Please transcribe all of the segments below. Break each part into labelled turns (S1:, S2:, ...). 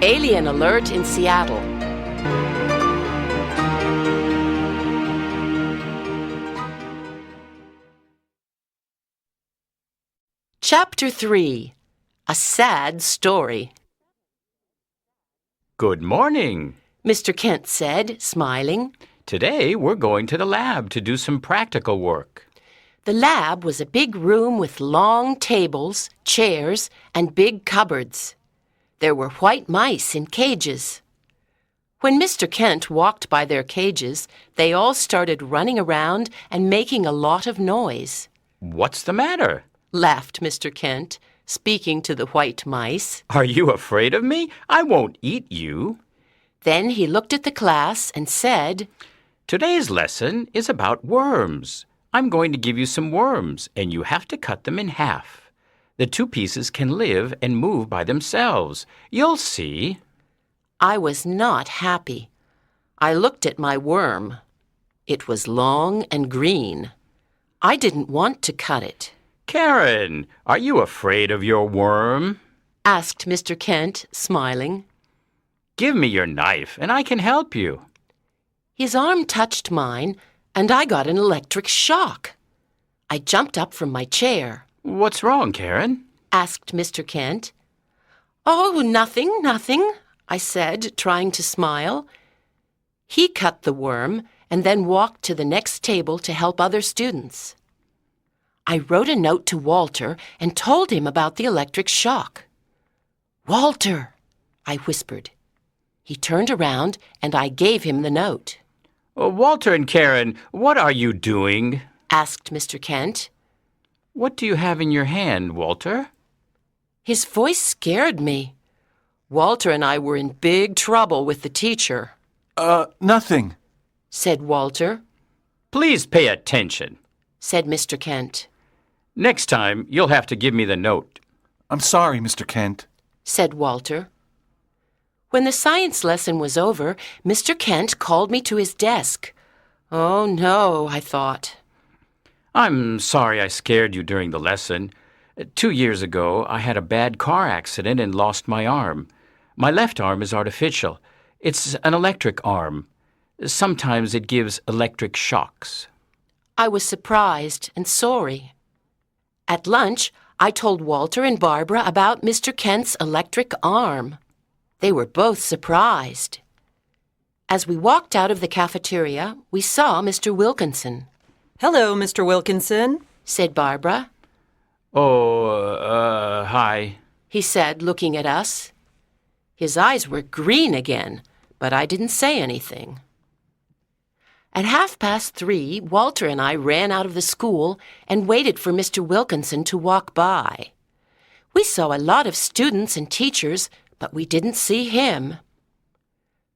S1: Alien Alert in Seattle. Chapter 3. A Sad Story.
S2: Good morning,
S1: Mr. Kent said, smiling.
S2: Today we're going to the lab to do some practical work.
S1: The lab was a big room with long tables, chairs, and big cupboards. There were white mice in cages. When Mr. Kent walked by their cages, they all started running around and making a lot of noise.
S2: What's the matter?
S1: Laughed Mr. Kent, speaking to the white mice.
S2: Are you afraid of me? I won't eat you.
S1: Then he looked at the class and said,
S2: Today's lesson is about worms. I'm going to give you some worms, and you have to cut them in half. The two pieces can live and move by themselves. You'll see.
S1: I was not happy. I looked at my worm. It was long and green. I didn't want to cut it.
S2: Karen, are you afraid of your worm?
S1: Asked Mr. Kent, smiling.
S2: Give me your knife, and I can help you.
S1: His arm touched mine, and I got an electric shock. I jumped up from my chair.
S2: What's wrong, Karen?
S1: Asked Mr. Kent. Oh, nothing, I said, trying to smile. He cut the worm and then walked to the next table to help other students. I wrote a note to Walter and told him about the electric shock. Walter, I whispered. He turned around and I gave him the note.
S2: Walter and Karen, what are you doing?
S1: Asked Mr. Kent.
S2: What do you have in your hand, Walter?
S1: His voice scared me. Walter and I were in big trouble with the teacher.
S3: Nothing,
S1: said Walter.
S2: Please pay attention,
S1: said Mr. Kent.
S2: Next time, you'll have to give me the note.
S3: I'm sorry, Mr. Kent,
S1: said Walter. When the science lesson was over, Mr. Kent called me to his desk. Oh, no, I thought.
S2: I'm sorry I scared you during the lesson. 2 years ago, I had a bad car accident and lost my arm. My left arm is artificial. It's an electric arm. Sometimes it gives electric shocks.
S1: I was surprised and sorry. At lunch, I told Walter and Barbara about Mr. Kent's electric arm. They were both surprised. As we walked out of the cafeteria, we saw Mr. Wilkinson.
S4: Hello, Mr. Wilkinson,
S1: said Barbara.
S2: Hi,
S1: he said, looking at us. His eyes were green again, but I didn't say anything. At 3:30, Walter and I ran out of the school and waited for Mr. Wilkinson to walk by. We saw a lot of students and teachers, but we didn't see him.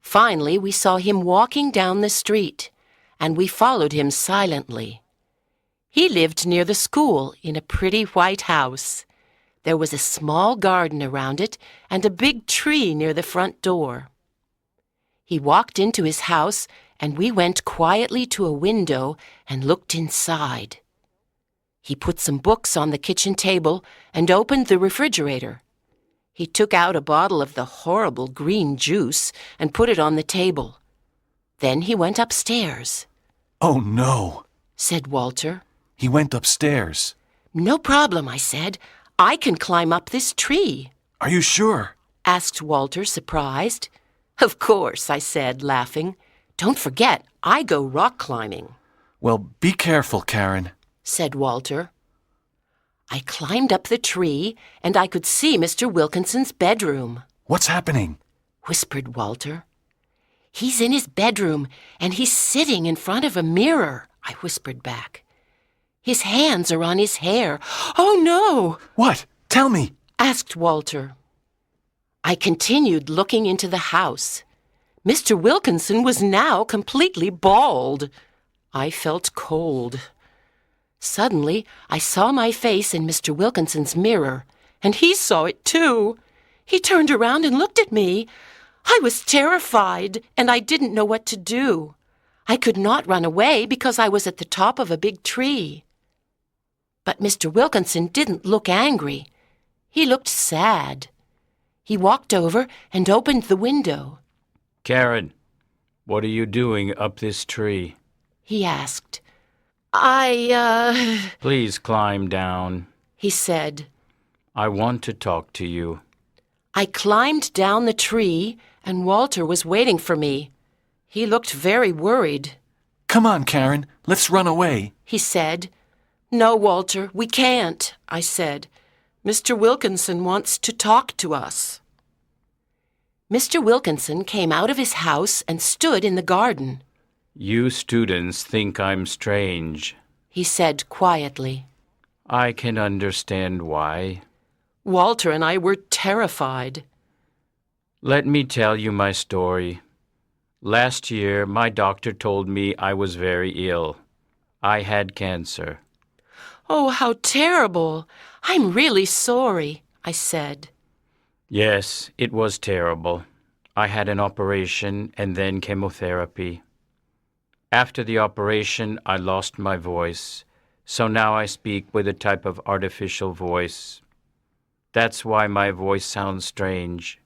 S1: Finally, we saw him walking down the street, and we followed him silently. He lived near the school in a pretty white house. There was a small garden around it and a big tree near the front door. He walked into his house, and we went quietly to a window and looked inside. He put some books on the kitchen table and opened the refrigerator. He took out a bottle of the horrible green juice and put it on the table. Then he went upstairs.
S3: Oh, no,
S1: said Walter.
S3: He went upstairs.
S1: No problem, I said. I can climb up this tree.
S3: Are you sure?
S1: Asked Walter, surprised. Of course, I said, laughing. Don't forget, I go rock climbing.
S3: Well, be careful, Karen,
S1: said Walter. I climbed up the tree, and I could see Mr. Wilkinson's bedroom.
S3: What's happening?
S1: Whispered Walter. He's in his bedroom, and he's sitting in front of a mirror, I whispered back. His hands are on his hair. Oh, no!
S3: What? Tell me,
S1: asked Walter. I continued looking into the house. Mr. Wilkinson was now completely bald. I felt cold. Suddenly, I saw my face in Mr. Wilkinson's mirror, and he saw it too. He turned around and looked at me. I was terrified, and I didn't know what to do. I could not run away because I was at the top of a big tree. But Mr. Wilkinson didn't look angry. He looked sad. He walked over and opened the window.
S2: Karen, what are you doing up this tree?
S1: He asked.
S2: Please climb down.
S1: He said.
S2: I want to talk to you.
S1: I climbed down the tree, and Walter was waiting for me. He looked very worried.
S3: Come on, Karen. Let's run away.
S1: He said. No, Walter, we can't, I said. Mr. Wilkinson wants to talk to us. Mr. Wilkinson came out of his house and stood in the garden.
S2: You students think I'm strange.
S1: He said quietly.
S2: I can understand why.
S1: Walter and I were terrified.
S2: Let me tell you my story. Last year, my doctor told me I was very ill. I had cancer.
S1: Oh, how terrible! I'm really sorry, I said.
S2: Yes, it was terrible. I had an operation and then chemotherapy. After the operation, I lost my voice, so now I speak with a type of artificial voice. That's why my voice sounds strange.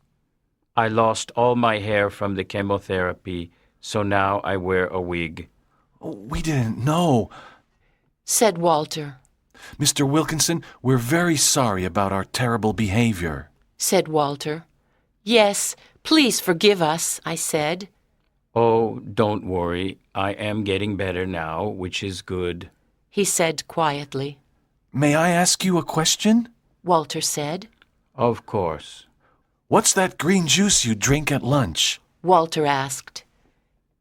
S2: I lost all my hair from the chemotherapy, so now I wear a wig.
S3: We didn't know.
S1: Said Walter.
S3: Mr. Wilkinson, we're very sorry about our terrible behavior.
S1: Said Walter. Yes, please forgive us, I said.
S2: Oh, don't worry. I am getting better now, which is good.
S1: He said quietly.
S3: May I ask you a question?
S1: Walter said.
S2: Of course.
S3: What's that green juice you drink at lunch?
S1: Walter asked.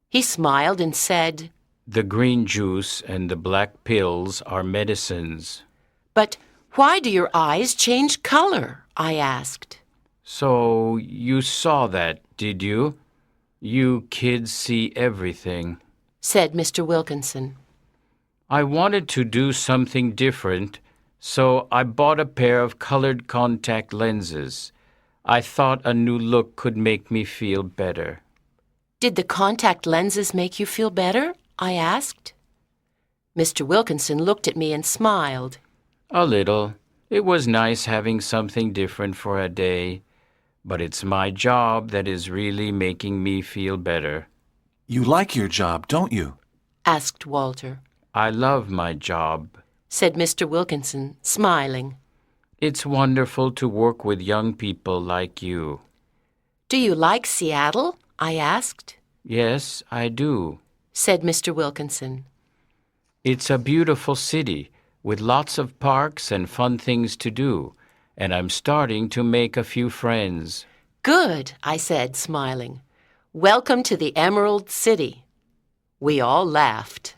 S1: He smiled and said,
S2: The green juice and the black pills are medicines.
S1: But why do your eyes change color? I asked.
S2: So you saw that, did you? You kids see everything.
S1: Said Mr. Wilkinson.
S2: I wanted to do something different, so I bought a pair of colored contact lenses. I thought a new look could make me feel better.
S1: Did the contact lenses make you feel better? I asked. Mr. Wilkinson looked at me and smiled.
S2: A little. It was nice having something different for a day, but it's my job that is really making me feel better.
S3: You like your job, don't you?
S1: Asked Walter.
S2: I love my job.
S1: Said Mr. Wilkinson, smiling.
S2: It's wonderful to work with young people like you.
S1: Do you like Seattle? I asked.
S2: Yes, I do.
S1: Said Mr. Wilkinson.
S2: It's a beautiful city with lots of parks and fun things to do, and I'm starting to make a few friends.
S1: Good, I said, smiling. Welcome to the Emerald City. We all laughed.